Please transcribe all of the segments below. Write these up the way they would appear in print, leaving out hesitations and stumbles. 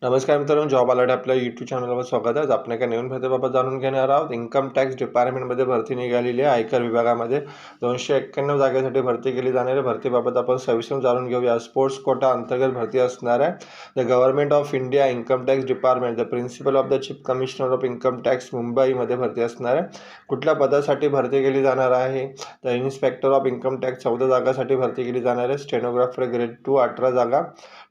नमस्कार मित्रांनो, job alert आपल्या यूट्यूब चॅनलवर स्वागत आहे. आपण एका नवीन भरतीबाबत जाणून घेणार आहोत. इन्कम टॅक्स डिपार्टमेंटमध्ये भरती निघालेली आहे. आयकर विभागामध्ये 291 जागेसाठी भरती केली जाणार आहे. भरतीबाबत आपण सविस्तर जाणून घेऊया. स्पोर्ट्स कोटा अंतर्गत भरती असणार आहे. The government of India income tax department, the principal of the chief commissioner of income tax मुंबईमध्ये भरती असणार आहे. कुठल्या पदासाठी भरती केली जाणार आहे? The inspector of income tax 14 जागासाठी भरती केली जाणार आहे. स्टेनोग्राफर ग्रेड 2 18 जागा,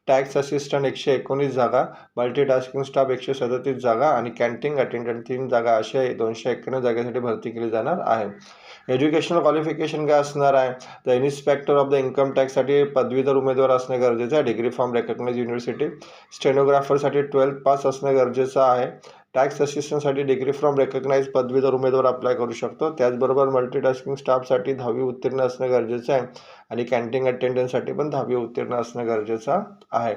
टॅक्स असिस्टंट 119 जागा, मल्टीटास्किंग स्टाफ 137 जागा आणि कॅन्टीन अटेंडंट 3 जागा अशा 291 जागेसाठी भरती केली जाणार आहे. एज्युकेशनल क्वालिफिकेशन काय असणार आहे? The inspector of the income टॅक्ससाठी पदवीधर उमेदवार असणे गरजेचं आहे. Degree from recognise university. स्टेनोग्राफरसाठी 12th पास असणे गरजेचं आहे. टॅक्स असिस्टंटसाठी डिग्री फ्रॉम रेकग्नाइज पदवीधर उमेदवार अप्लाय करू शकतो. त्याचबरोबर मल्टीटास्किंग स्टाफसाठी 10वी उत्तीर्ण असणे गरजेचं आहे आणि कॅन्टीन अटेंडंटसाठी पण 10वी उत्तीर्ण असणे गरजेचं आहे.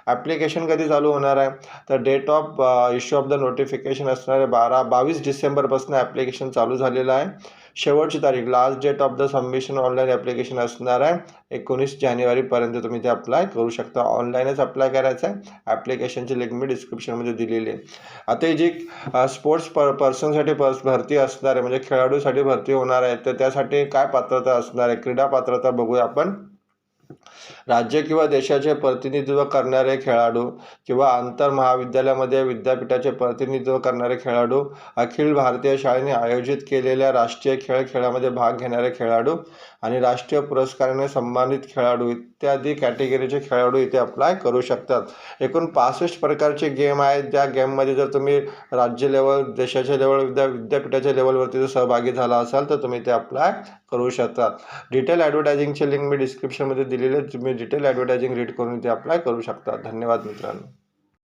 ॲप्लिकेशन कधी चालू होणार आहे? तर date of issue of the notification असणार आहे 22 डिसेंबरपासून ॲप्लिकेशन चालू झालेलं आहे. शेवटची तारीख, last date of the submission online application असणार आहे 19 जानेवारीपर्यंत तुम्ही ते अप्लाय करू शकता. ऑनलाईनच अप्लाय करायचं आहे. ॲप्लिकेशनची लिंक मी डिस्क्रिप्शनमध्ये दिलेली आहे. आता ही जी स्पोर्ट्स पर्सनसाठी भरती असणार आहे, म्हणजे खेळाडूसाठी भरती होणार आहे, तर त्यासाठी काय पात्रता असणार आहे? क्रीडा पात्रता बघूया आपण. राज्य किंवा देशाचे प्रतिनिधित्व करणारे खेळाडू किंवा आंतर महाविद्यालयामध्ये विद्यापीठाचे प्रतिनिधित्व करणारे खेळाडू, अखिल भारतीय शाळेने आयोजित केलेल्या राष्ट्रीय खेळामध्ये भाग घेणारे खेळाडू आणि राष्ट्रीय पुरस्काराने सन्मानित खेळाडू इत्यादी कॅटेगरीचे खेळाडू इथे अप्लाय करू शकतात. एकूण 65 प्रकारचे गेम आहेत. ज्या गेममध्ये जर तुम्ही राज्य लेवल, देशाच्या लेवल, विद्यापीठाच्या लेवलवरती जर सहभागी झाला असाल तर तुम्ही ते अप्लाय करू शकतात. डिटेल ॲडव्हर्टायझिंगची लिंक मी डिस्क्रिप्शनमध्ये दिलेली आहे. तुम्ही डिटेल ॲडव्हर्टायझिंग रीड करून ते अप्लाय करू शकता. धन्यवाद मित्रांनो.